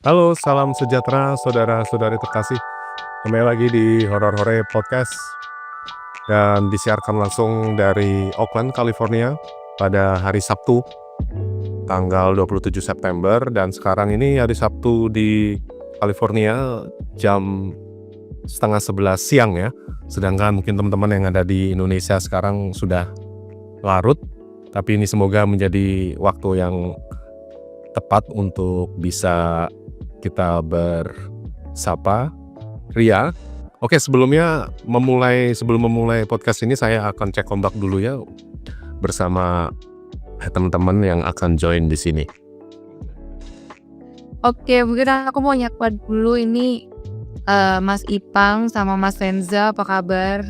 Halo, salam sejahtera saudara-saudari terkasih. Kembali lagi di Horor Hore Podcast dan disiarkan langsung dari Oakland, California pada hari Sabtu, tanggal 27 September. Dan sekarang ini hari Sabtu di California jam setengah 11 siang ya. Sedangkan mungkin teman-teman yang ada di Indonesia sekarang sudah larut. Tapi ini semoga menjadi waktu yang tepat untuk bisa kita bersapa Ria. Oke, sebelum memulai podcast ini saya akan cek ombak dulu ya bersama teman-teman yang akan join di sini. Oke, mungkin aku mau nyapa dulu ini Mas Ipang sama Mas Renza, apa kabar?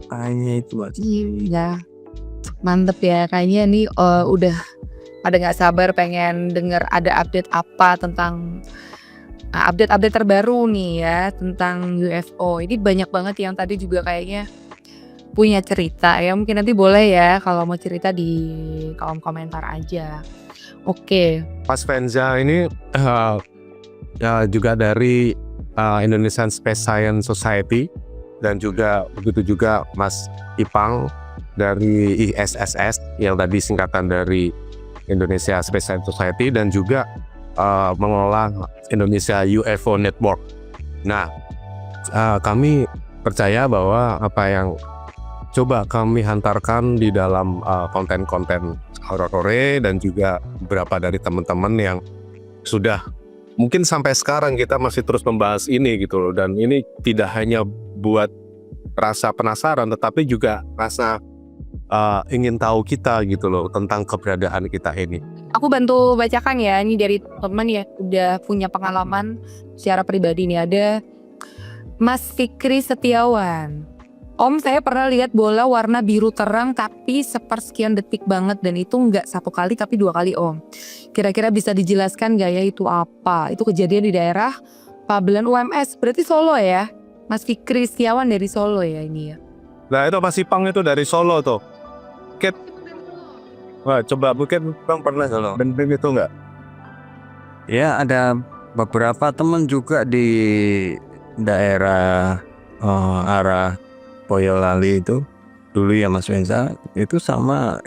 Hanya itu Mas. Iya, mantep ya. Kayaknya nih udah pada nggak sabar pengen denger ada update apa tentang update-update terbaru nih ya tentang UFO. Ini banyak banget yang tadi juga kayaknya punya cerita ya. Mungkin nanti boleh ya kalau mau cerita di kolom komentar aja. Oke. Mas Renza ini ya juga dari Indonesian Space Science Society, dan juga begitu juga Mas Ipang dari ISSS yang tadi singkatan dari Indonesia Space Science Society, dan juga mengelola Indonesia UFO Network. Nah, kami percaya bahwa apa yang coba kami hantarkan di dalam konten-konten horor dan juga beberapa dari teman-teman yang sudah mungkin sampai sekarang kita masih terus membahas ini gitu loh, dan ini tidak hanya buat rasa penasaran tetapi juga rasa ingin tahu kita gitu loh tentang keberadaan kita ini. Aku bantu bacakan ya, ini dari teman ya udah punya pengalaman secara pribadi nih. Ada Mas Fikri Setiawan. Om, saya pernah lihat bola warna biru terang tapi sepersekian detik banget, dan itu nggak satu kali tapi 2 kali Om. Kira-kira bisa dijelaskan nggak ya itu apa? Itu kejadian di daerah Pabelan UMS, berarti Solo ya? Mas Fikri Setiawan dari Solo ya ini ya? Nah itu Mas Ipang itu dari Solo tuh. Kit, wah coba mungkin Bang pernah Solo. bener itu nggak? Ya ada beberapa teman juga di daerah arah Boyolali itu dulu ya Mas Wenza, itu sama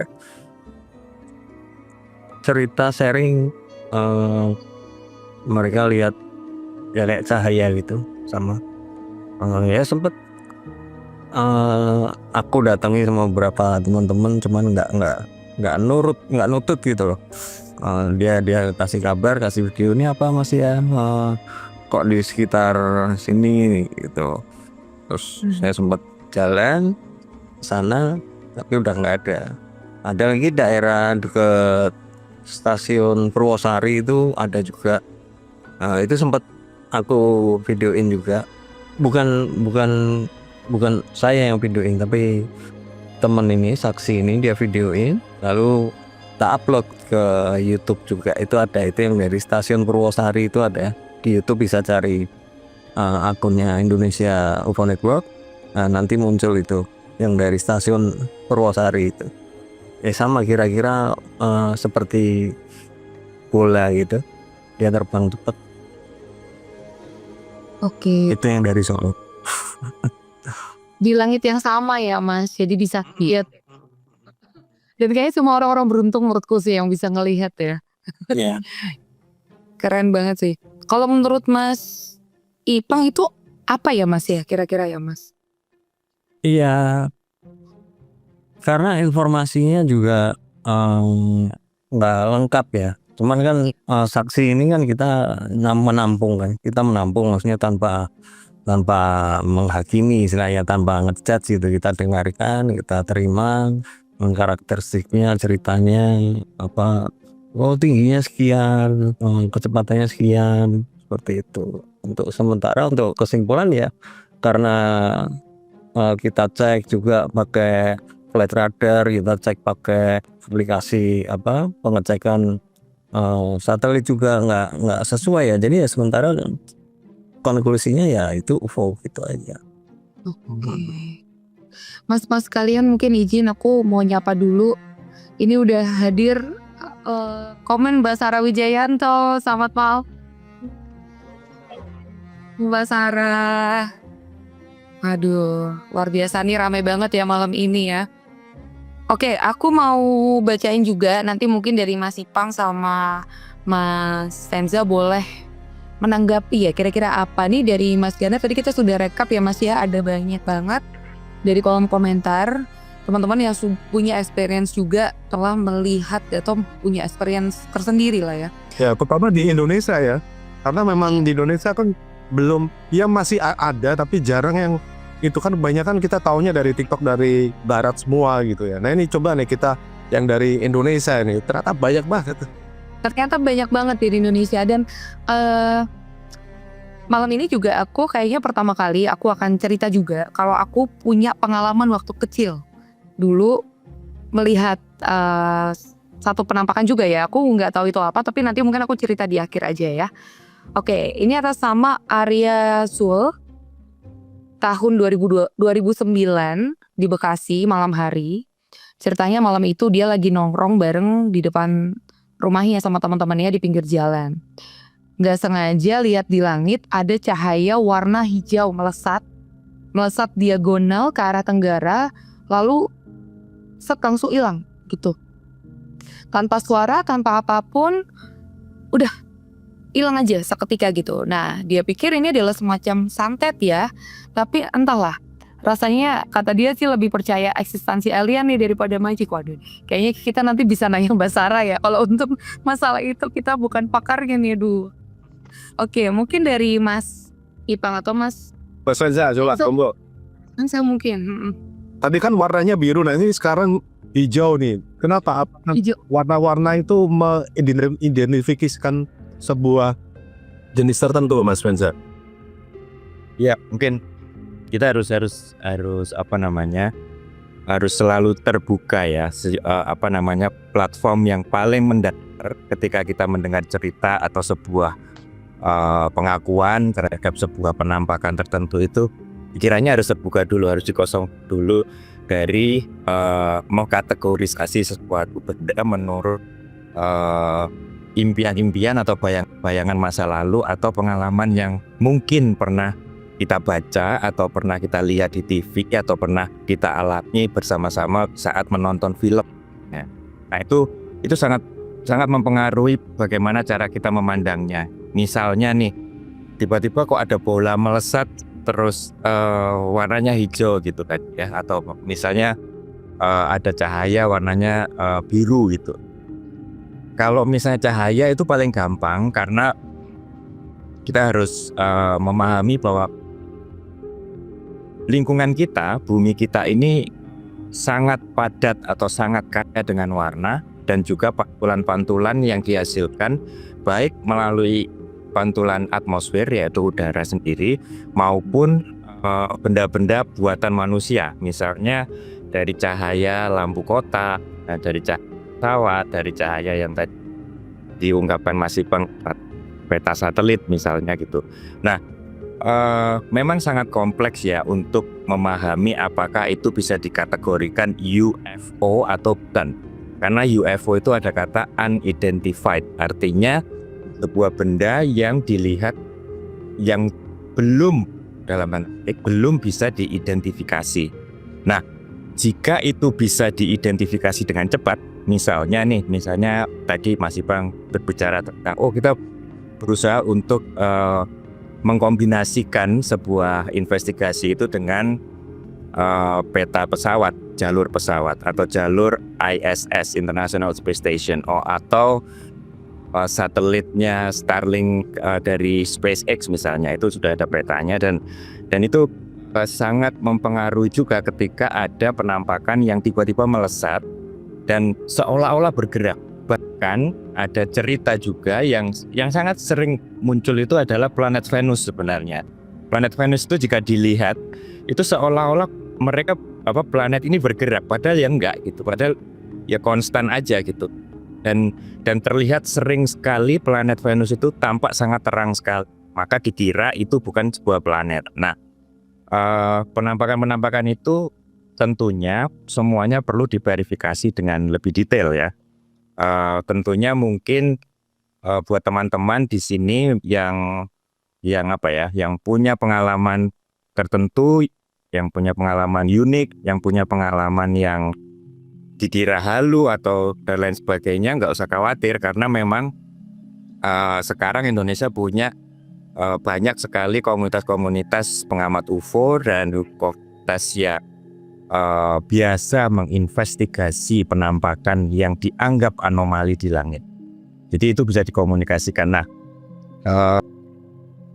cerita sharing mereka lihat ya kayak cahaya gitu sama ya sempet aku datangi sama beberapa teman-teman, cuman nggak nutut gitu loh. Dia kasih kabar, kasih video, ini apa Mas ya, kok di sekitar sini gitu. Terus saya sempat jalan sana tapi udah nggak ada. Ada lagi daerah deket stasiun Purwosari itu ada juga. Itu sempat aku videoin juga. Bukan saya yang videoin, tapi temen ini, saksi ini dia videoin, lalu tak upload ke YouTube juga. Itu ada, itu yang dari stasiun Purwosari itu ada di YouTube, bisa cari akunnya Indonesia UFO Network. Nah, nanti muncul itu yang dari stasiun Purwosari itu. Sama kira-kira seperti bola gitu, dia terbang cepat. Oke. Itu yang dari Solo. Di langit yang sama ya Mas, jadi bisa lihat. Dan kayaknya semua orang-orang beruntung menurutku sih yang bisa ngelihat ya. Iya. Keren banget sih. Kalau menurut Mas Ipang itu apa ya Mas ya kira-kira ya Mas? Iya, karena informasinya juga nggak lengkap ya. Cuman kan saksi ini kan kita menampung kan, maksudnya tanpa menghakimi istilahnya, tanpa ngejudge gitu. Kita dengarkan, kita terima karakteristiknya, ceritanya apa, tingginya sekian, kecepatannya sekian, seperti itu. Untuk sementara, untuk kesimpulan ya karena kita cek juga pakai flight radar, kita cek pakai aplikasi pengecekan satelit juga nggak sesuai ya. Jadi ya sementara konklusinya ya itu UFO gitu aja. Oke. Mas-mas kalian mungkin izin aku mau nyapa dulu. Ini udah hadir komen Mbak Sarah Wijayanto, selamat malam Mbak Sarah. Aduh, luar biasa nih, rame banget ya malam ini ya. Oke, aku mau bacain juga nanti mungkin dari Mas Ipang sama Mas Tenza boleh menanggapi ya kira-kira apa nih dari Mas Gana. Tadi kita sudah rekap ya Mas ya, ada banyak banget dari kolom komentar teman-teman yang punya experience juga telah melihat atau punya experience tersendiri lah ya. Ya, pertama di Indonesia ya, karena memang di Indonesia kan belum, ya masih ada tapi jarang yang itu kan kebanyakan kita taunya dari TikTok dari barat semua gitu ya. Nah ini coba nih kita yang dari Indonesia ini ternyata banyak banget. Ternyata banyak banget di Indonesia dan malam ini juga aku kayaknya pertama kali aku akan cerita juga kalau aku punya pengalaman waktu kecil. Dulu melihat satu penampakan juga ya, aku nggak tahu itu apa tapi nanti mungkin aku cerita di akhir aja ya. Oke, ini atas nama Arya Sul tahun 2009 di Bekasi malam hari. Ceritanya malam itu dia lagi nongkrong bareng di depan rumahnya sama teman-temannya di pinggir jalan. Nggak sengaja lihat di langit ada cahaya warna hijau melesat diagonal ke arah tenggara, lalu langsung hilang gitu. Tanpa suara, tanpa apapun, udah hilang aja seketika gitu. Nah, dia pikir ini adalah semacam santet ya, tapi entahlah. Rasanya kata dia sih lebih percaya eksistensi alien nih daripada magic. Waduh, kayaknya kita nanti bisa nanya Mbak Sarah ya. Kalau untuk masalah itu kita bukan pakarnya nih, aduh. Oke, mungkin dari Mas Ipang atau Mas Tenza coba kamu. Saya mungkin. Tadi kan warnanya biru, nah ini sekarang hijau nih. Kenapa? Hijau. Warna-warna itu mengidentifikasikan sebuah jenis tertentu, Mas Venza. Ya mungkin kita harus apa namanya, harus selalu terbuka ya, platform yang paling mendasar ketika kita mendengar cerita atau sebuah pengakuan terhadap sebuah penampakan tertentu itu pikirannya harus terbuka dulu, harus dikosong dulu dari mengkategorisasi sesuatu benda menurut impian-impian atau bayangan masa lalu atau pengalaman yang mungkin pernah kita baca atau pernah kita lihat di TV atau pernah kita alami bersama-sama saat menonton film ya. Nah itu sangat mempengaruhi bagaimana cara kita memandangnya. Misalnya nih, tiba-tiba kok ada bola melesat terus warnanya hijau gitu kan ya, atau misalnya ada cahaya warnanya biru gitu. Kalau misalnya cahaya itu paling gampang karena kita harus memahami bahwa lingkungan kita, bumi kita ini sangat padat atau sangat kaya dengan warna dan juga pantulan-pantulan yang dihasilkan baik melalui pantulan atmosfer yaitu udara sendiri maupun benda-benda buatan manusia, misalnya dari cahaya lampu kota, dari cahaya pesawat, dari cahaya yang tadi diungkapkan masih peta satelit misalnya gitu. Nah, memang sangat kompleks ya untuk memahami apakah itu bisa dikategorikan UFO atau bukan. Karena UFO itu ada kata unidentified, artinya sebuah benda yang dilihat yang belum belum bisa diidentifikasi. Nah, jika itu bisa diidentifikasi dengan cepat, misalnya tadi Mas Ipang berbicara tentang kita berusaha untuk mengkombinasikan sebuah investigasi itu dengan peta pesawat, jalur pesawat atau jalur ISS International Space Station atau satelitnya Starlink dari SpaceX misalnya, itu sudah ada petanya dan itu sangat mempengaruhi juga ketika ada penampakan yang tiba-tiba melesat dan seolah-olah bergerak. Bahkan ada cerita juga yang sangat sering muncul itu adalah planet Venus sebenarnya. Planet Venus itu jika dilihat itu seolah-olah mereka planet ini bergerak, padahal ya enggak gitu, padahal ya konstan aja gitu. Dan terlihat sering sekali planet Venus itu tampak sangat terang sekali, maka dikira itu bukan sebuah planet. Nah, penampakan itu tentunya semuanya perlu diverifikasi dengan lebih detail ya. Tentunya mungkin buat teman-teman di sini yang yang punya pengalaman tertentu, yang punya pengalaman unik, yang punya pengalaman yang dikira halu atau dan lain sebagainya, nggak usah khawatir karena memang sekarang Indonesia punya banyak sekali komunitas-komunitas pengamat UFO dan komunitas yang biasa menginvestigasi penampakan yang dianggap anomali di langit. Jadi itu bisa dikomunikasikan. Nah,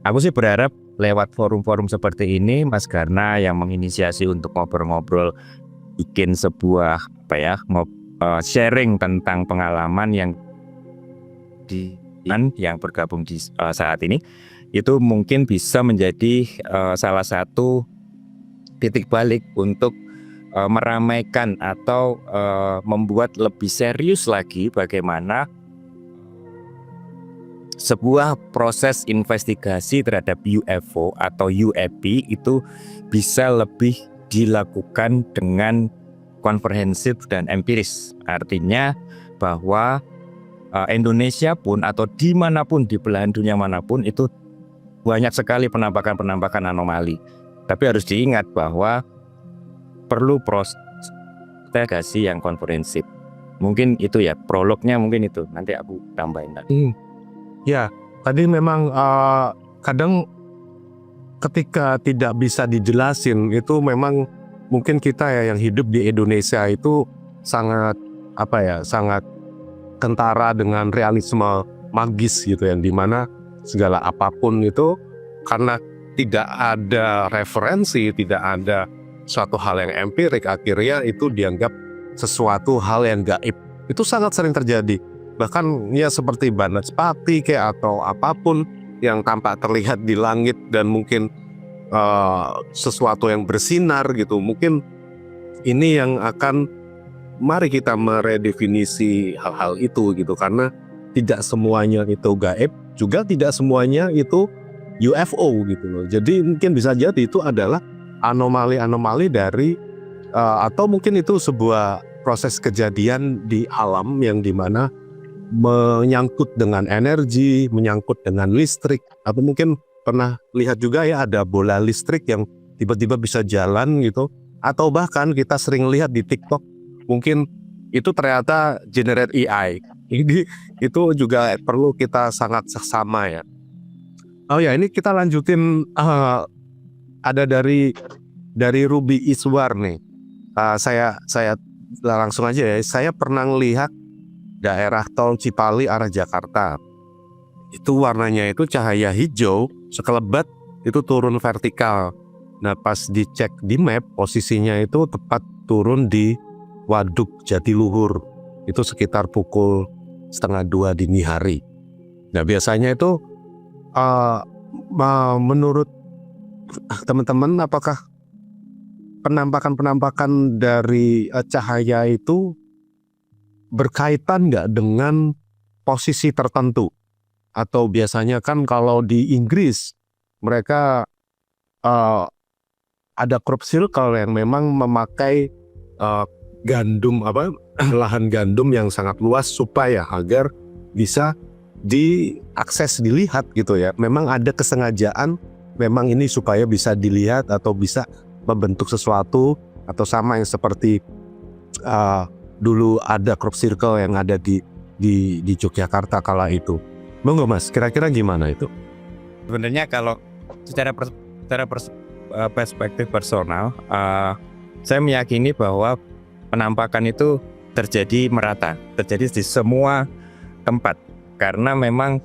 aku sih berharap lewat forum-forum seperti ini, Mas Garna yang menginisiasi untuk ngobrol-ngobrol, bikin sebuah sharing tentang pengalaman yang bergabung di saat ini, itu mungkin bisa menjadi salah satu titik balik untuk meramaikan atau membuat lebih serius lagi bagaimana sebuah proses investigasi terhadap UFO atau UAP itu bisa lebih dilakukan dengan komprehensif dan empiris. Artinya bahwa Indonesia pun atau dimanapun di belahan dunia manapun itu banyak sekali penampakan-penampakan anomali. Tapi harus diingat bahwa perlu proses investigasi yang komprehensif. Mungkin itu ya, prolognya mungkin itu. Nanti aku tambahin lagi. Ya, tadi memang kadang ketika tidak bisa dijelasin itu memang mungkin kita ya yang hidup di Indonesia itu sangat sangat kentara dengan realisme magis gitu, yang dimana segala apapun itu karena tidak ada referensi, tidak ada suatu hal yang empirik, akhirnya itu dianggap sesuatu hal yang gaib. Itu sangat sering terjadi. Bahkan ya seperti banaspati kayak atau apapun yang tampak terlihat di langit dan mungkin sesuatu yang bersinar gitu. Mungkin ini yang akan mari kita meredefinisi hal-hal itu gitu, karena tidak semuanya itu gaib, juga tidak semuanya itu UFO gitu loh. Jadi mungkin bisa jadi itu adalah anomali-anomali dari atau mungkin itu sebuah proses kejadian di alam yang dimana menyangkut dengan energi, menyangkut dengan listrik, atau mungkin pernah lihat juga ya ada bola listrik yang tiba-tiba bisa jalan gitu, atau bahkan kita sering lihat di TikTok mungkin itu ternyata generate AI. Ini itu juga perlu kita sangat seksama ya. Oh ya, ini kita lanjutin ada dari Ruby Iswar nih. Saya langsung aja ya. Saya pernah lihat daerah tol Cipali arah Jakarta. Itu warnanya itu cahaya hijau, sekelebat itu turun vertikal. Nah, pas dicek di map posisinya itu tepat turun di Waduk Jatiluhur. Itu sekitar pukul 1:30 dini hari. Nah, biasanya itu menurut teman-teman, apakah penampakan dari cahaya itu berkaitan nggak dengan posisi tertentu? Atau biasanya kan kalau di Inggris mereka ada crop circle yang memang memakai lahan gandum yang sangat luas supaya agar bisa diakses, dilihat gitu ya. Memang ada kesengajaan memang ini supaya bisa dilihat atau bisa membentuk sesuatu, atau sama yang seperti dulu ada crop circle yang ada di Yogyakarta kala itu. Monggo Mas, kira-kira gimana itu? Sebenarnya kalau secara perspektif personal, saya meyakini bahwa penampakan itu terjadi merata, terjadi di semua tempat. Karena memang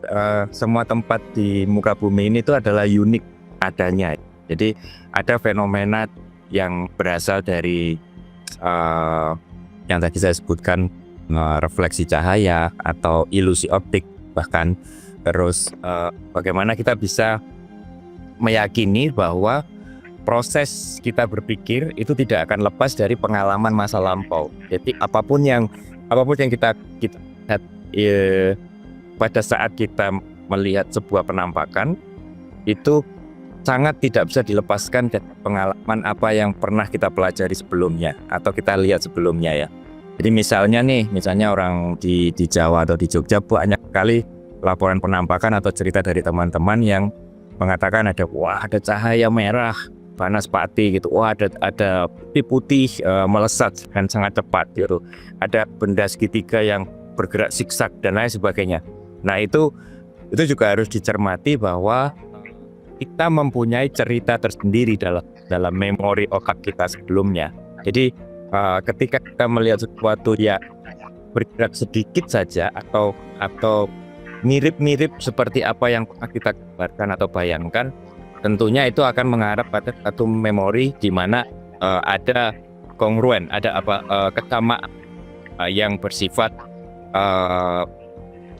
semua tempat di muka bumi ini itu adalah unik adanya. Jadi ada fenomena yang berasal dari yang tadi saya sebutkan, refleksi cahaya atau ilusi optik bahkan. Terus bagaimana kita bisa meyakini bahwa proses kita berpikir itu tidak akan lepas dari pengalaman masa lampau. Jadi apapun yang kita lihat pada saat kita melihat sebuah penampakan itu sangat tidak bisa dilepaskan dari pengalaman apa yang pernah kita pelajari sebelumnya atau kita lihat sebelumnya ya. Jadi misalnya orang di Jawa atau di Jogja banyak sekali laporan penampakan atau cerita dari teman-teman yang mengatakan ada cahaya merah panas pati gitu, ada putih melesat dan sangat cepat gitu, ada benda segitiga yang bergerak zigzag dan lain sebagainya. Nah itu juga harus dicermati bahwa kita mempunyai cerita tersendiri dalam memori otak kita sebelumnya. Jadi ketika kita melihat sesuatu yang bergerak sedikit saja atau mirip-mirip seperti apa yang pernah kita gambarkan atau bayangkan, tentunya itu akan mengarah pada satu memori di mana ada kongruen, ada kesamaan yang bersifat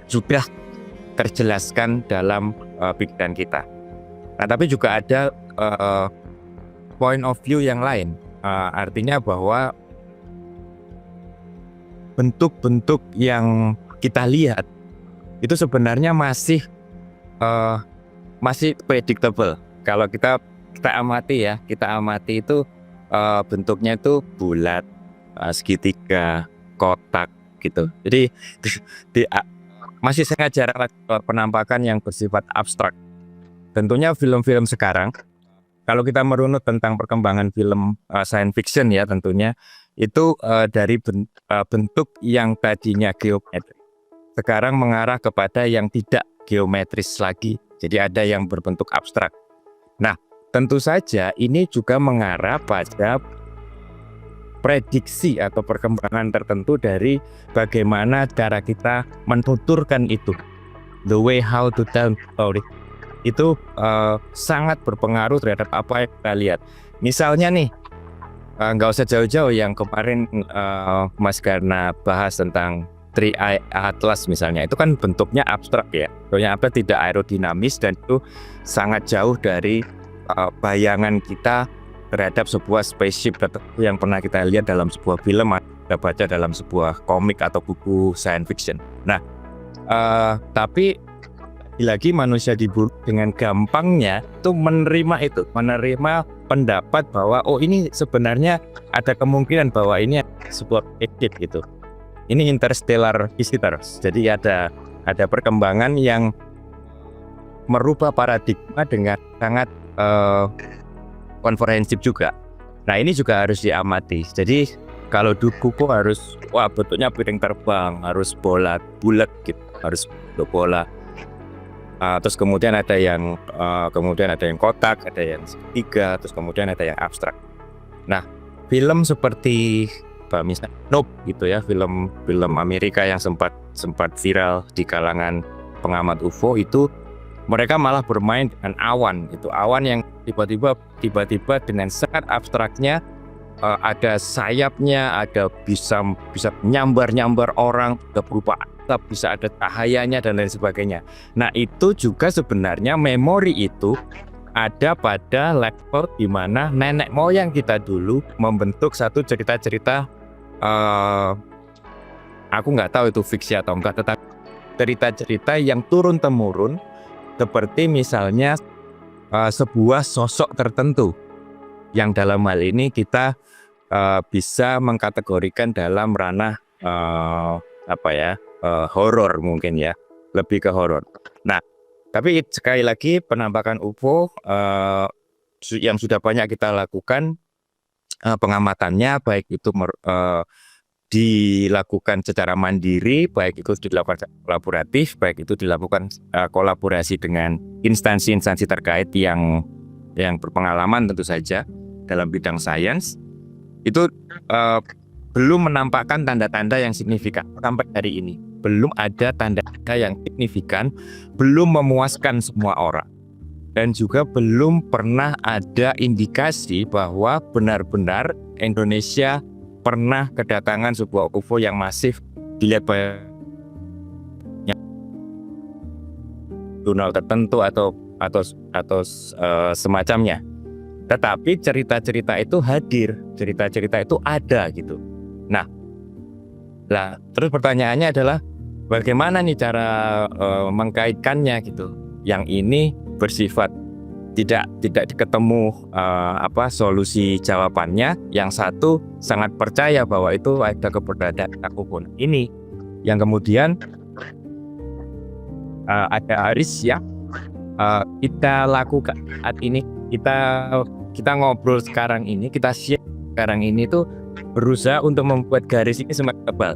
sudah terjelaskan dalam pikiran kita. Nah, tapi juga ada point of view yang lain, artinya bahwa bentuk-bentuk yang kita lihat itu sebenarnya masih predictable. Kalau kita amati itu bentuknya itu bulat, segitiga, kotak gitu. Jadi masih sangat jarang penampakan yang bersifat abstrak. Tentunya film-film sekarang, kalau kita merunut tentang perkembangan film science fiction ya tentunya, itu dari bentuk yang tadinya geometris, sekarang mengarah kepada yang tidak geometris lagi. Jadi ada yang berbentuk abstrak. Nah, tentu saja ini juga mengarah pada prediksi atau perkembangan tertentu dari bagaimana cara kita menuturkan itu. The way how to tell story. Itu sangat berpengaruh terhadap apa yang kita lihat. Misalnya nih, nggak usah jauh-jauh yang kemarin Mas Garna bahas tentang Three Eye Atlas misalnya, itu kan bentuknya abstrak ya, bentuknya apa tidak aerodinamis dan itu sangat jauh dari bayangan kita terhadap sebuah spaceship tertentu yang pernah kita lihat dalam sebuah film atau kita baca dalam sebuah komik atau buku science fiction. Nah, tapi lagi manusia diburu dengan gampangnya itu menerima pendapat bahwa ini sebenarnya ada kemungkinan bahwa ini sebuah spaceship gitu. Ini interstellar visitors. Jadi ada perkembangan yang merubah paradigma dengan sangat komprehensif juga. Nah, ini juga harus diamati. Jadi kalau kuku harus bentuknya piring terbang, harus bulat gitu, harus bola. Terus kemudian ada yang kotak, ada yang segitiga, terus kemudian ada yang abstrak. Nah, film seperti misalnya Nope gitu ya, film Amerika yang sempat viral di kalangan pengamat UFO, itu mereka malah bermain dengan awan yang tiba-tiba dengan sangat abstraknya, ada sayapnya, ada bisa nyambar orang, berupa asap, bisa ada cahayanya dan lain sebagainya. Nah, itu juga sebenarnya memori itu ada pada level di mana nenek moyang kita dulu membentuk satu cerita-cerita, aku nggak tahu itu fiksi atau enggak, tetapi cerita-cerita yang turun-temurun, seperti misalnya sebuah sosok tertentu yang dalam hal ini kita bisa mengkategorikan dalam ranah horor mungkin ya, lebih ke horor. Nah, tapi sekali lagi penampakan UFO yang sudah banyak kita lakukan pengamatannya, baik itu dilakukan secara mandiri, baik itu dilakukan kolaboratif, baik itu dilakukan kolaborasi dengan instansi-instansi terkait yang berpengalaman tentu saja dalam bidang sains, itu belum menampakkan tanda-tanda yang signifikan sampai hari ini. Belum ada tanda-tanda yang signifikan, belum memuaskan semua orang. Dan juga belum pernah ada indikasi bahwa benar-benar Indonesia pernah kedatangan sebuah UFO yang masif dilihat tunnel tertentu atau semacamnya. Tetapi cerita-cerita itu hadir, cerita-cerita itu ada gitu. Nah, terus pertanyaannya adalah bagaimana nih cara mengkaitkannya gitu? Yang ini bersifat tidak ketemu solusi jawabannya. Yang satu sangat percaya bahwa itu ada keberadaan akupun ini. Yang kemudian ada Aris ya, kita lakukan saat ini, kita ngobrol sekarang ini, kita share sekarang ini tuh berusaha untuk membuat garis ini semakin tebal.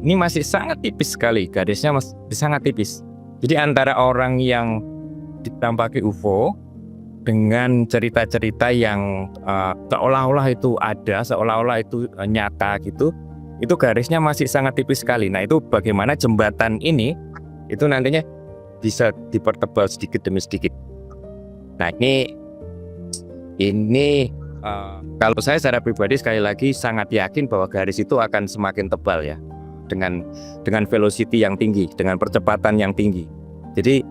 Ini masih sangat tipis sekali, garisnya masih sangat tipis. Jadi antara orang yang ditampaki UFO dengan cerita-cerita yang seolah-olah itu ada, seolah-olah itu nyata gitu, itu garisnya masih sangat tipis sekali. Nah itu bagaimana jembatan ini itu nantinya bisa dipertebal sedikit demi sedikit. Nah ini kalau saya secara pribadi sekali lagi sangat yakin bahwa garis itu akan semakin tebal ya, dengan velocity yang tinggi, dengan percepatan yang tinggi. Jadi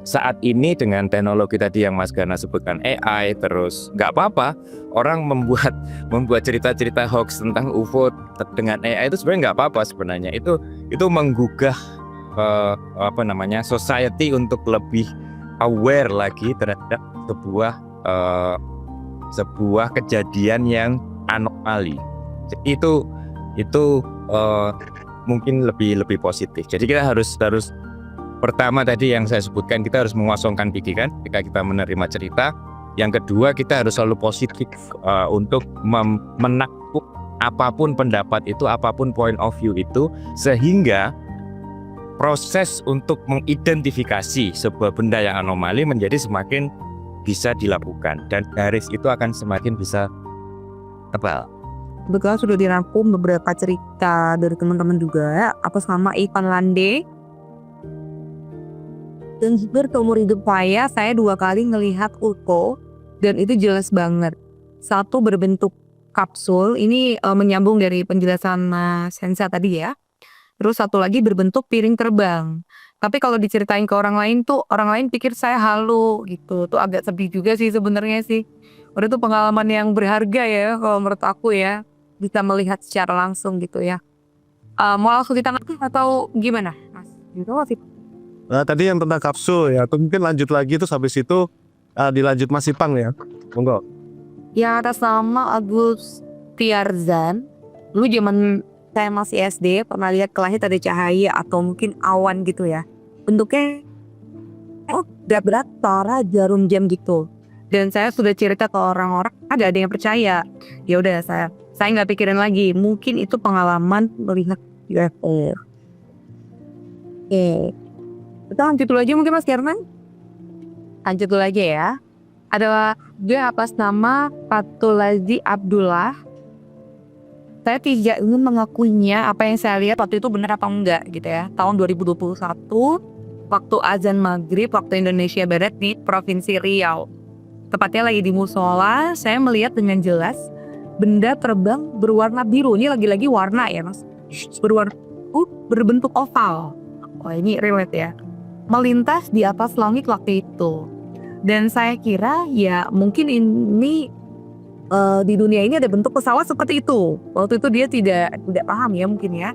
saat ini dengan teknologi tadi yang Mas Gana sebutkan AI, terus nggak apa-apa orang membuat cerita-cerita hoax tentang UFO dengan AI itu sebenarnya nggak apa-apa sebenarnya. Itu menggugah society untuk lebih aware lagi terhadap sebuah kejadian yang anomali. Jadi itu mungkin lebih positif. Jadi kita harus pertama tadi yang saya sebutkan, kita harus mengosongkan pikiran ketika kita menerima cerita. Yang kedua, kita harus selalu positif untuk menakluk apapun pendapat itu, apapun point of view itu, sehingga proses untuk mengidentifikasi sebuah benda yang anomali menjadi semakin bisa dilakukan, dan garis itu akan semakin bisa tebal. Kebetulan sudah dirangkum beberapa cerita dari teman-teman juga atas nama Ivan Lande. Dan seumur hidup saya 2 kali ngelihat UFO dan itu jelas banget. Satu berbentuk kapsul, ini menyambung dari penjelasan Mas Hensa tadi ya. Terus satu lagi berbentuk piring terbang. Tapi kalau diceritain ke orang lain tuh, orang lain pikir saya halu gitu. Tuh agak sedih juga sih sebenarnya sih. Udah tuh pengalaman yang berharga ya kalau menurut aku ya. Bisa melihat secara langsung gitu ya. Mau langsung ditanggapi atau gimana Mas? Gitu sih. Nah, tadi yang tentang kapsul ya, atau mungkin lanjut lagi terus habis itu dilanjut Mas Ipang ya. Monggo. Yang atas nama Agus Tiarzan. Dulu zaman saya masih SD pernah lihat ke langit ada cahaya atau mungkin awan gitu ya. Bentuknya berat Tara jarum jam gitu. Dan saya sudah cerita ke orang-orang, ada yang percaya. Ya udah saya nggak pikirin lagi. Mungkin itu pengalaman melihat UFO. Oke. Kita lanjut dulu aja mungkin Mas German. Lanjut dulu aja ya. Ada juga atas nama Fatulazi Abdullah. Saya tidak ingin mengakuinya apa yang saya lihat waktu itu benar apa enggak gitu ya. Tahun 2021 waktu azan maghrib waktu Indonesia Barat di Provinsi Riau. Tepatnya lagi di musola, saya melihat dengan jelas benda terbang berwarna biru. Ini lagi-lagi warna ya Mas. Berbentuk oval. Oh ini relate ya. Melintas di atas langit waktu itu. Dan saya kira ya mungkin ini di dunia ini ada bentuk pesawat seperti itu. Waktu itu dia tidak paham ya mungkin ya.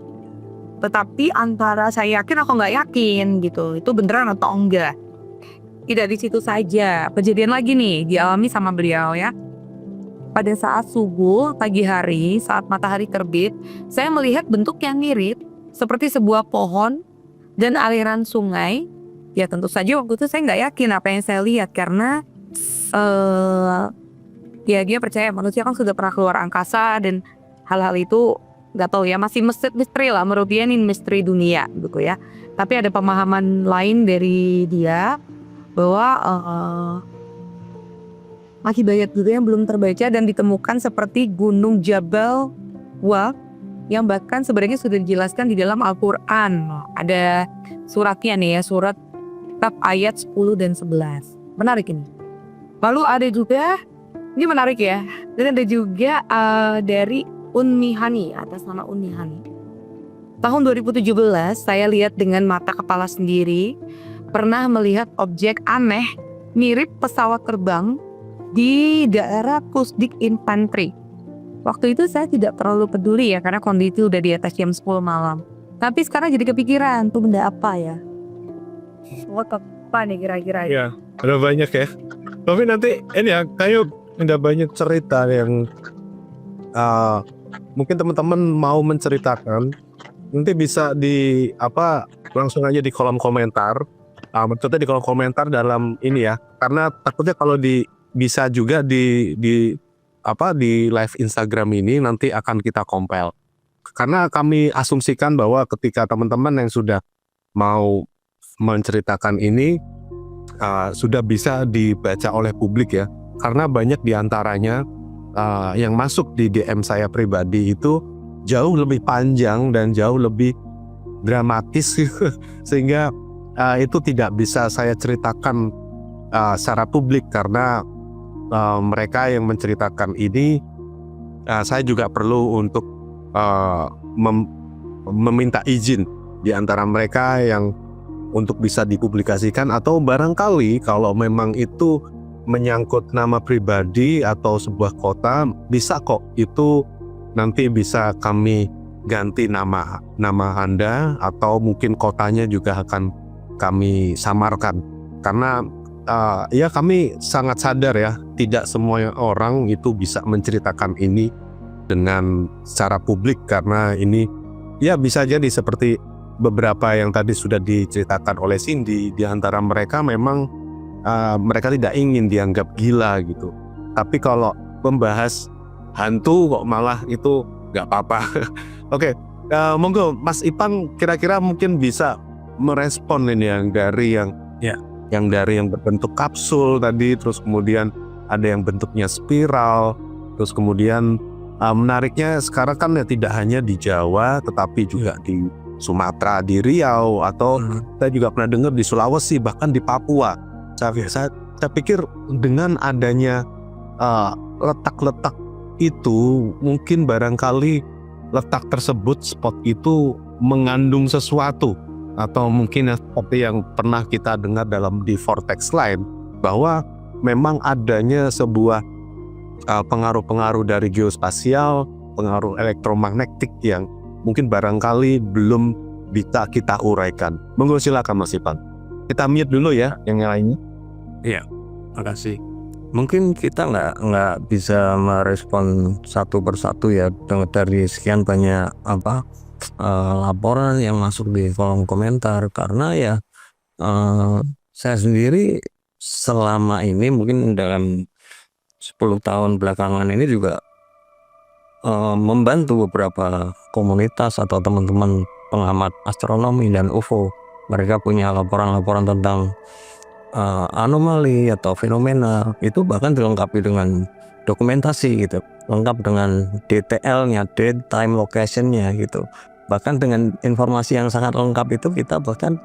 Tetapi antara saya yakin atau nggak yakin gitu, itu beneran atau enggak. Tidak di situ saja, kejadian lagi nih dialami sama beliau ya. Pada saat subuh pagi hari, saat matahari terbit, saya melihat bentuk yang mirip seperti sebuah pohon dan aliran sungai. Ya tentu saja waktu itu saya nggak yakin apa yang saya lihat karena ya dia percaya manusia kan sudah pernah keluar angkasa dan hal-hal itu nggak tahu ya, masih misteri lah, menurut dia ini misteri dunia gitu ya. Tapi ada pemahaman lain dari dia bahwa masih banyak juga yang belum terbaca dan ditemukan seperti Gunung Jabal Waqf yang bahkan sebenarnya sudah dijelaskan di dalam Al-Quran. Ada suratnya nih ya, surat ayat 10 dan 11. Menarik ini. Lalu ada juga, ini menarik ya, dan ada juga dari Unmi Hani, atas nama Unmi Hani. Tahun 2017 saya lihat dengan mata kepala sendiri, pernah melihat objek aneh mirip pesawat terbang di daerah Kusdik Infantry. Waktu itu saya tidak terlalu peduli ya karena kondisi udah di atas jam 10 malam. Tapi sekarang jadi kepikiran, tuh benda apa ya? What apa nih kira-kira? Iya, ada banyak ya. Tapi nanti ini ya, kayak ada banyak cerita yang mungkin teman-teman mau menceritakan, nanti bisa langsung aja di kolom komentar. Maksudnya di kolom komentar dalam ini ya, karena takutnya kalau bisa juga di live Instagram ini nanti akan kita compile. Karena kami asumsikan bahwa ketika teman-teman yang sudah mau menceritakan ini sudah bisa dibaca oleh publik ya, karena banyak diantaranya yang masuk di DM saya pribadi itu jauh lebih panjang dan jauh lebih dramatis sehingga itu tidak bisa saya ceritakan secara publik karena mereka yang menceritakan ini saya juga perlu untuk meminta izin di antara mereka yang untuk bisa dipublikasikan, atau barangkali kalau memang itu menyangkut nama pribadi atau sebuah kota, bisa kok itu nanti bisa kami ganti nama Anda, atau mungkin kotanya juga akan kami samarkan. Karena ya kami sangat sadar ya, tidak semua orang itu bisa menceritakan ini dengan secara publik, karena ini ya bisa jadi seperti beberapa yang tadi sudah diceritakan oleh Cindy. Di antara mereka memang mereka tidak ingin dianggap gila gitu. Tapi kalau membahas hantu kok malah itu nggak apa-apa. Oke, monggo Mas Ipang kira-kira mungkin bisa merespon ini yang dari yang berbentuk kapsul tadi, terus kemudian ada yang bentuknya spiral, terus kemudian menariknya sekarang kan ya tidak hanya di Jawa tetapi juga di Sumatera, di Riau, atau saya juga pernah dengar di Sulawesi, bahkan di Papua. Saya pikir dengan adanya letak-letak itu, mungkin barangkali letak tersebut, spot itu mengandung sesuatu, atau mungkin seperti yang pernah kita dengar di Vortex Line, bahwa memang adanya sebuah pengaruh-pengaruh dari geospasial, pengaruh elektromagnetik yang mungkin barangkali belum bisa kita uraikan. Monggo silakan Mas Ipang. Kita mute dulu ya yang lainnya. Iya, makasih. Mungkin kita nggak bisa merespon satu persatu ya dari sekian banyak laporan yang masuk di kolom komentar, karena ya saya sendiri selama ini mungkin dalam 10 tahun belakangan ini juga membantu beberapa komunitas atau teman-teman pengamat astronomi dan UFO. Mereka punya laporan-laporan tentang anomali atau fenomena, itu bahkan dilengkapi dengan dokumentasi gitu, lengkap dengan detailnya, date, time, location-nya gitu. Bahkan dengan informasi yang sangat lengkap itu kita bahkan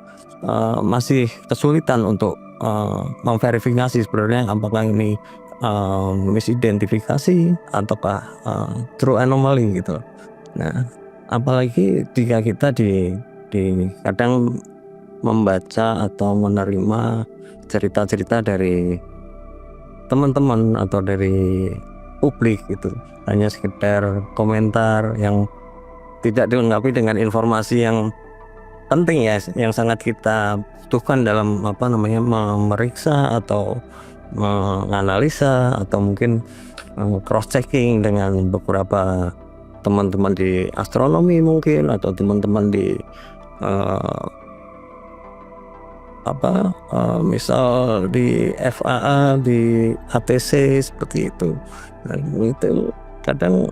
masih kesulitan untuk memverifikasi sebenarnya apakah ini misidentifikasi ataukah true anomaly gitu. Nah, apalagi jika kita di kadang membaca atau menerima cerita-cerita dari teman-teman atau dari publik gitu, hanya sekedar komentar yang tidak dilengkapi dengan informasi yang penting ya, yang sangat kita butuhkan dalam memeriksa atau menganalisa, atau mungkin cross checking dengan beberapa teman-teman di astronomi mungkin, atau teman-teman di misal di FAA, di ATC seperti itu. Dan itu kadang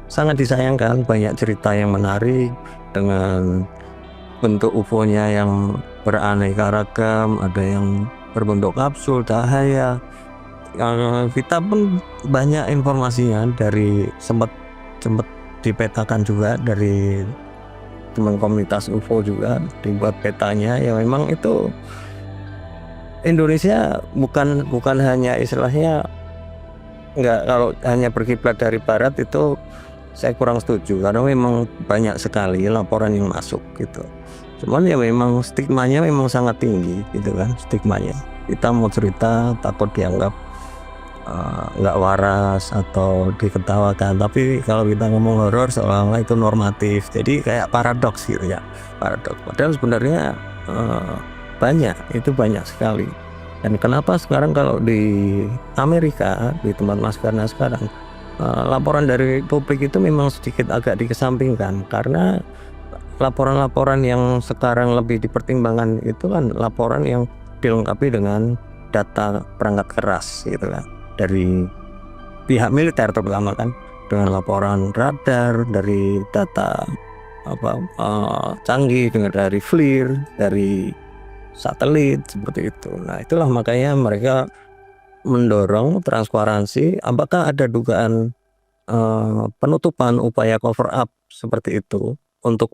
sangat disayangkan, banyak cerita yang menarik dengan bentuk UFO-nya yang beraneka ragam, ada yang berbentuk kapsul, cahaya. Kita pun banyak informasinya dari sempat dipetakan juga dari teman komunitas UFO juga, dibuat petanya. Ya memang itu Indonesia bukan hanya istilahnya kalau hanya berkiblat dari barat, itu saya kurang setuju, karena memang banyak sekali laporan yang masuk gitu. Cuman ya memang stigmanya memang sangat tinggi gitu kan, stigmanya. Kita mau cerita takut dianggap nggak waras atau diketawakan, tapi kalau kita ngomong horor seolah-olah itu normatif, jadi kayak paradoks gitu ya, paradoks. Padahal sebenarnya banyak sekali Dan kenapa sekarang kalau di Amerika, di tempat Mas Karna sekarang, laporan dari publik itu memang sedikit agak dikesampingkan, karena laporan-laporan yang sekarang lebih dipertimbangkan itu kan laporan yang dilengkapi dengan data perangkat keras gitu kan, dari pihak militer terutama kan, dengan laporan radar, dari data canggih, dengan dari FLIR, dari satelit seperti itu. Nah, itulah makanya mereka mendorong transparansi. Apakah ada dugaan penutupan, upaya cover up seperti itu untuk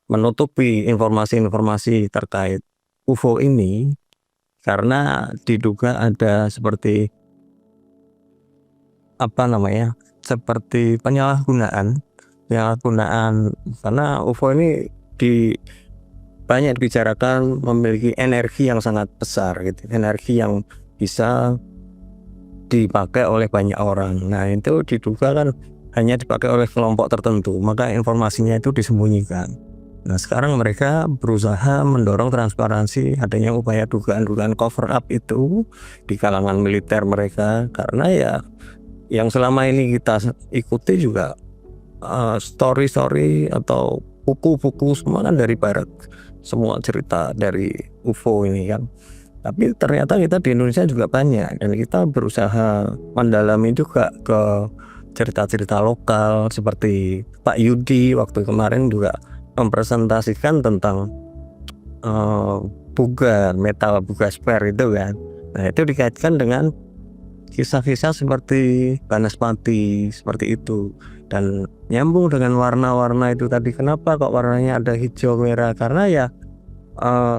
menutupi informasi-informasi terkait UFO ini, karena diduga ada seperti seperti penyalahgunaan, karena UFO ini banyak dibicarakan memiliki energi yang sangat besar gitu, energi yang bisa dipakai oleh banyak orang. Nah, itu diduga kan hanya dipakai oleh kelompok tertentu, maka informasinya itu disembunyikan. Nah, sekarang mereka berusaha mendorong transparansi, adanya upaya dugaan-dugaan cover up itu di kalangan militer mereka, karena ya yang selama ini kita ikuti juga story-story atau buku-buku semua kan dari barat, semua cerita dari UFO ini kan. Tapi ternyata kita di Indonesia juga banyak, dan kita berusaha mendalami juga ke cerita-cerita lokal, seperti Pak Yudi waktu kemarin juga mempresentasikan tentang metal buga spare itu kan. Nah, itu dikaitkan dengan kisah-kisah seperti Banaspati seperti itu, dan nyambung dengan warna-warna itu tadi. Kenapa kok warnanya ada hijau merah? Karena ya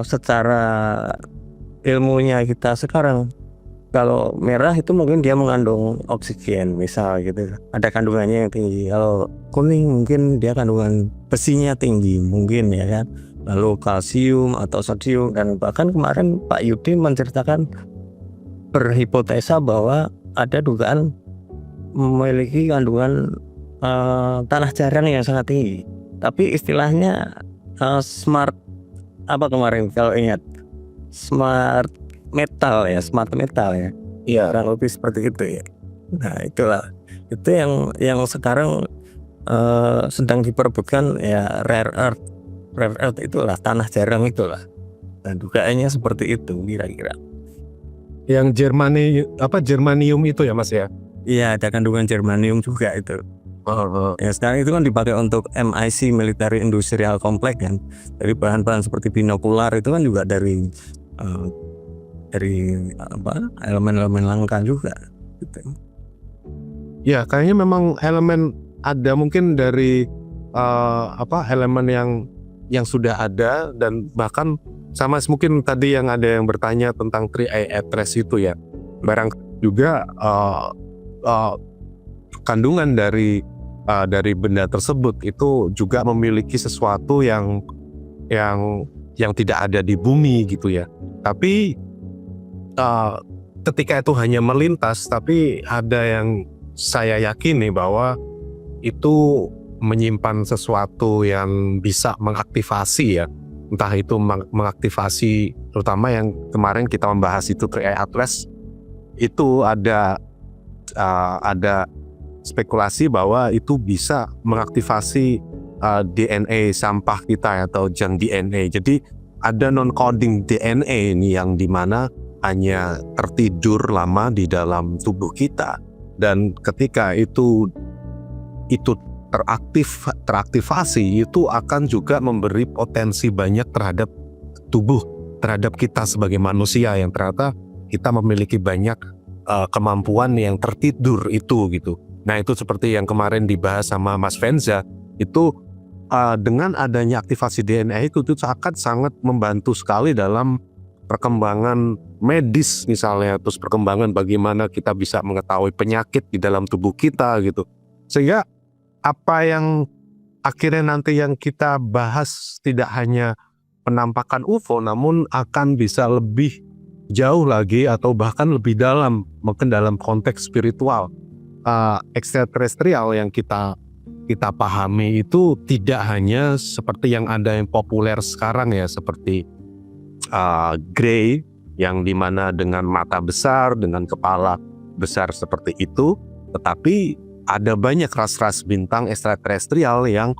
secara ilmunya kita sekarang, kalau merah itu mungkin dia mengandung oksigen misal gitu, ada kandungannya yang tinggi. Kalau kuning mungkin dia kandungan besinya tinggi mungkin ya kan, lalu kalsium atau sodium. Dan bahkan kemarin Pak Yudi menceritakan, berhipotesa bahwa ada dugaan memiliki kandungan tanah jarang yang sangat tinggi, tapi istilahnya smart kemarin kalau ingat, smart metal ya. Iya, kurang lebih seperti itu ya. Nah, itulah itu yang sekarang sedang diperebutkan ya, rare earth itulah, tanah jarang itulah. Dan dugaannya seperti itu kira-kira. Yang germanium itu ya Mas ya? Iya, ada kandungan germanium juga itu. Ya, sekarang itu kan dipakai untuk MIC, Military Industrial Complex kan. Dari bahan-bahan seperti binokular itu kan juga dari elemen-elemen langka juga gitu. Ya, kayaknya memang elemen ada mungkin dari elemen yang sudah ada, dan bahkan sama mungkin tadi yang ada yang bertanya tentang 3i address itu ya. Barang juga kandungan dari benda tersebut itu juga memiliki sesuatu yang tidak ada di bumi gitu ya. Tapi ketika itu hanya melintas, tapi ada yang saya yakini bahwa itu menyimpan sesuatu yang bisa mengaktifasi ya. Entah itu mengaktifasi, terutama yang kemarin kita membahas itu 3i Atlas, itu ada spekulasi bahwa itu bisa mengaktifasi DNA sampah kita atau junk DNA. Jadi ada non-coding DNA ini yang dimana hanya tertidur lama di dalam tubuh kita, dan ketika itu teraktivasi, itu akan juga memberi potensi banyak terhadap tubuh, terhadap kita sebagai manusia yang ternyata kita memiliki banyak kemampuan yang tertidur itu gitu. Nah, itu seperti yang kemarin dibahas sama Mas Venza, itu dengan adanya aktivasi DNA itu akan sangat membantu sekali dalam perkembangan medis misalnya, terus perkembangan bagaimana kita bisa mengetahui penyakit di dalam tubuh kita gitu. Sehingga apa yang akhirnya nanti yang kita bahas tidak hanya penampakan UFO, namun akan bisa lebih jauh lagi atau bahkan lebih dalam, mungkin dalam konteks spiritual. Ekstraterestrial yang kita pahami itu tidak hanya seperti yang ada yang populer sekarang ya, seperti Grey yang dimana dengan mata besar, dengan kepala besar seperti itu, tetapi ada banyak ras-ras bintang ekstraterestrial yang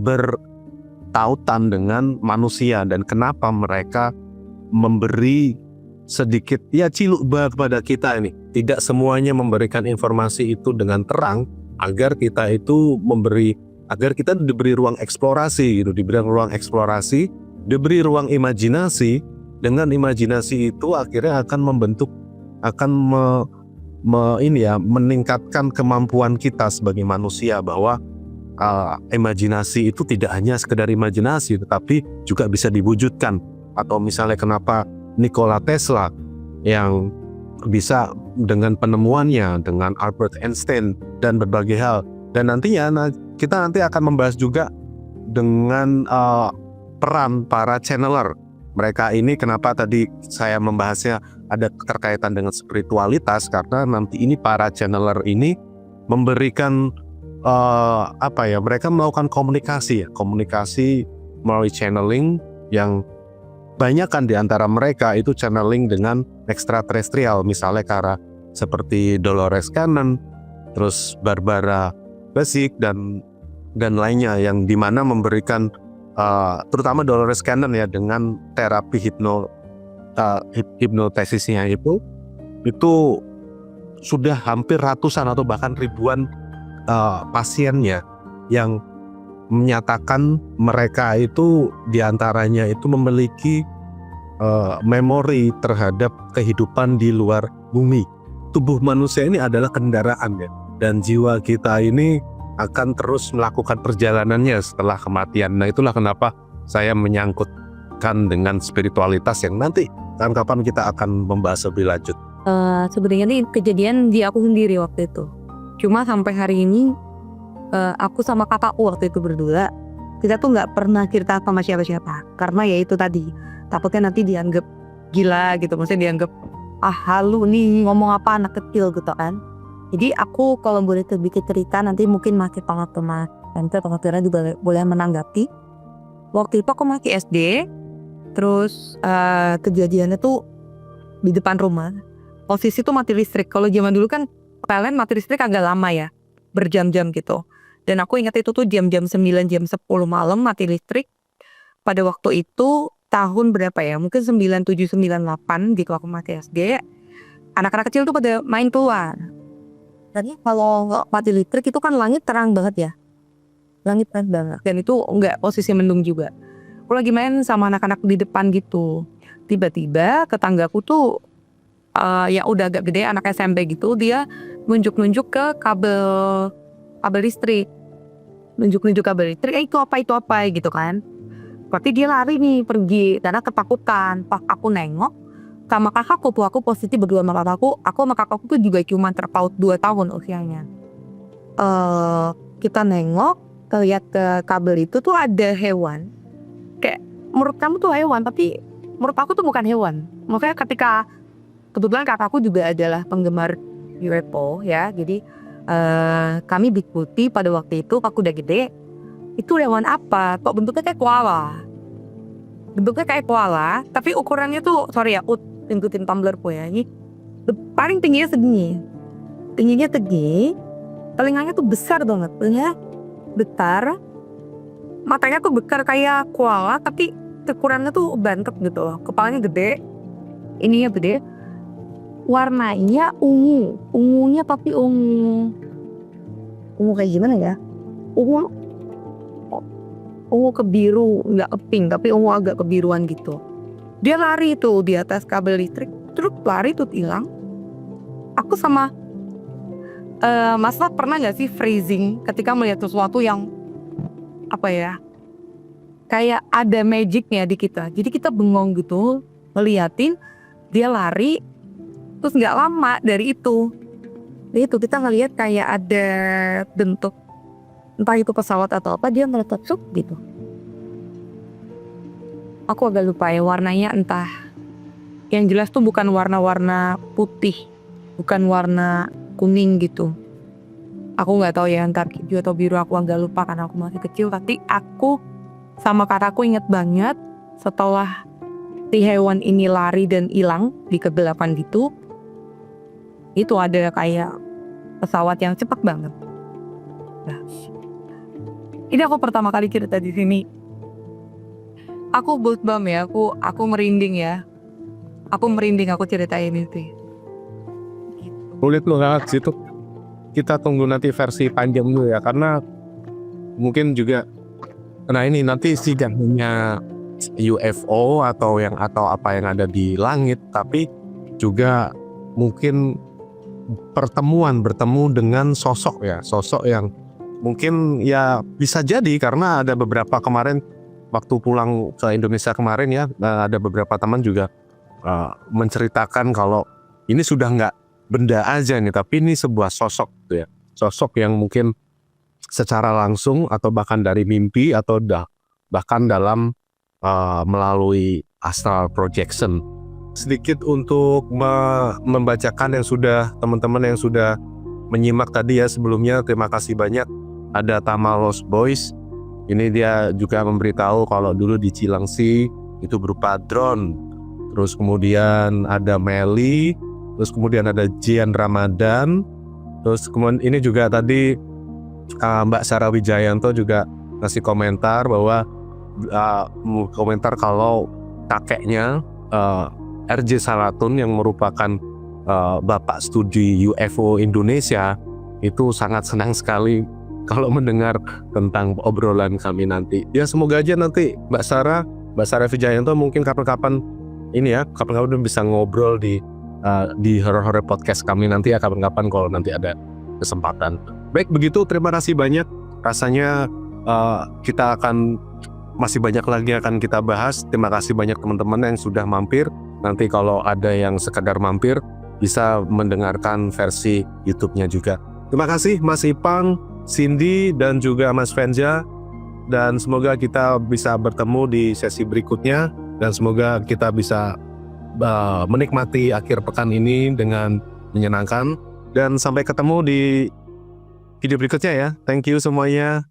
bertautan dengan manusia, dan kenapa mereka memberi sedikit ciluk kepada kita ini. Tidak semuanya memberikan informasi itu dengan terang agar kita diberi ruang eksplorasi gitu, diberi ruang eksplorasi, diberi ruang imajinasi. Dengan imajinasi itu akhirnya akan membentuk, akan meningkatkan kemampuan kita sebagai manusia bahwa imajinasi itu tidak hanya sekedar imajinasi tetapi juga bisa diwujudkan. Atau misalnya kenapa Nikola Tesla yang bisa dengan penemuannya, dengan Albert Einstein dan berbagai hal. Dan nantinya kita akan membahas juga dengan peran para channeler. Mereka ini kenapa tadi saya membahasnya ada keterkaitan dengan spiritualitas, karena nanti ini para channeler ini memberikan mereka melakukan komunikasi melalui channeling yang banyak kan di antara mereka itu channeling dengan ekstraterestrial, misalnya seperti Dolores Cannon, terus Barbara Basic dan lainnya, yang dimana memberikan terutama Dolores Cannon ya dengan terapi hipnotesisnya itu sudah hampir ratusan atau bahkan ribuan pasiennya yang menyatakan mereka itu diantaranya itu memiliki memori terhadap kehidupan di luar bumi. Tubuh manusia ini adalah kendaraan ya, dan jiwa kita ini akan terus melakukan perjalanannya setelah kematian. Nah, itulah kenapa saya menyangkutkan dengan spiritualitas yang nanti kapan kita akan membahas lebih lanjut. Sebenarnya ini kejadian di aku sendiri waktu itu. Cuma sampai hari ini aku sama kakakku waktu itu berdua, kita tuh nggak pernah cerita sama siapa-siapa, karena ya itu tadi takutnya nanti dianggap gila gitu, maksudnya dianggap halu nih ngomong apa anak kecil gitu kan. Jadi aku kalau boleh sedikit cerita, nanti mungkin masih teman-teman juga boleh menanggapi. Waktu itu aku masih SD, terus kejadiannya tuh di depan rumah, posisi tuh mati listrik. Kalau zaman dulu kan PLN mati listrik agak lama ya, berjam-jam gitu. Dan aku ingat itu tuh jam-jam 9, jam 10 malam mati listrik. Pada waktu itu tahun berapa ya, mungkin 97, 98 gitu aku masih SD. Anak-anak kecil tuh pada main keluar. Tadi kalau mati listrik itu kan langit terang banget ya, langit terang banget. Dan itu enggak posisi mendung juga. Aku lagi main sama anak-anak di depan gitu. Tiba-tiba tetanggaku tuh yang udah agak gede, anak SMP gitu, dia nunjuk-nunjuk ke kabel listrik. Nunjuk-nunjuk kabel listrik, itu apa gitu kan. Berarti dia lari nih pergi karena ketakutan. Pas aku nengok sama kakakku tuh, aku posisi berdua sama kakakku. Aku sama kakakku tuh juga cuma terpaut 2 tahun usianya. Kita nengok, lihat ke kabel itu tuh ada hewan. Kayak menurut kamu tuh hewan, tapi menurut aku tuh bukan hewan. Makanya ketika kebetulan kakakku juga adalah penggemar UFO ya, jadi kami diskusi pada waktu itu. Aku udah gede, itu hewan apa? Kok bentuknya kayak koala? Bentuknya kayak koala, tapi ukurannya tuh, sorry ya, aku ikutin tumblerku ya, ini paling tingginya segini, telinganya tuh besar banget, telinganya besar, matanya tuh besar kayak koala, tapi ukurannya tuh bantet gitu loh, kepalanya gede, ininya gede. Warnanya ungunya tapi ungu kayak gimana ya? Ungu ke biru, nggak ke pink, tapi ungu agak kebiruan gitu. Dia lari tuh di atas kabel listrik, terus lari tuh hilang. Aku sama Mas Lat pernah nggak sih freezing ketika melihat sesuatu yang apa ya? Kayak ada magicnya di kita. Jadi kita bengong gitu, ngeliatin dia lari. Terus nggak lama dari itu kita ngelihat kayak ada bentuk, entah itu pesawat atau apa, dia meletus gitu. Aku agak lupa ya warnanya, entah. Yang jelas tuh bukan warna-warna putih, bukan warna kuning gitu. Aku nggak tahu ya, entar hijau atau biru, aku agak lupa karena aku masih kecil. Tapi aku sama kakakku inget banget setelah si hewan ini lari dan hilang di kegelapan gitu, itu ada kayak pesawat yang cepat banget. Nah, ini aku pertama kali cerita di sini. Aku goosebump ya, aku merinding ya. Aku merinding aku ceritain itu. Kulit lu banget situ. Kita tunggu nanti versi panjang dulu ya, karena mungkin juga nah ini nanti sidangnya UFO atau apa yang ada di langit, tapi juga mungkin bertemu dengan sosok yang mungkin ya bisa jadi, karena ada beberapa kemarin waktu pulang ke Indonesia kemarin ya, ada beberapa teman juga menceritakan kalau ini sudah nggak benda aja nih, tapi ini sebuah sosok gitu ya, sosok yang mungkin secara langsung atau bahkan dari mimpi atau bahkan dalam melalui astral projection. Sedikit untuk membacakan yang sudah teman-teman yang sudah menyimak tadi ya sebelumnya, terima kasih banyak. Ada Tamalos Boys, ini dia juga memberitahu kalau dulu di Cilengsi itu berupa drone. Terus kemudian ada Meli, terus kemudian ada Jian Ramadan, terus kemudian ini juga tadi Mbak Sarah Wijayanto juga ngasih komentar bahwa komentar kalau kakeknya RJ Salatun yang merupakan Bapak Studi UFO Indonesia itu sangat senang sekali kalau mendengar tentang obrolan kami nanti. Ya semoga aja nanti Mbak Sarah Wijayanto mungkin kapan-kapan bisa ngobrol di horror podcast kami nanti ya, kapan-kapan kalau nanti ada kesempatan. Baik begitu, terima kasih banyak. Rasanya kita akan masih banyak lagi akan kita bahas. Terima kasih banyak teman-teman yang sudah mampir. Nanti kalau ada yang sekedar mampir bisa mendengarkan versi YouTube-nya juga. Terima kasih Mas Ipang, Cindy dan juga Mas Venja, dan semoga kita bisa bertemu di sesi berikutnya dan semoga kita bisa menikmati akhir pekan ini dengan menyenangkan, dan sampai ketemu di video berikutnya ya. Thank you semuanya.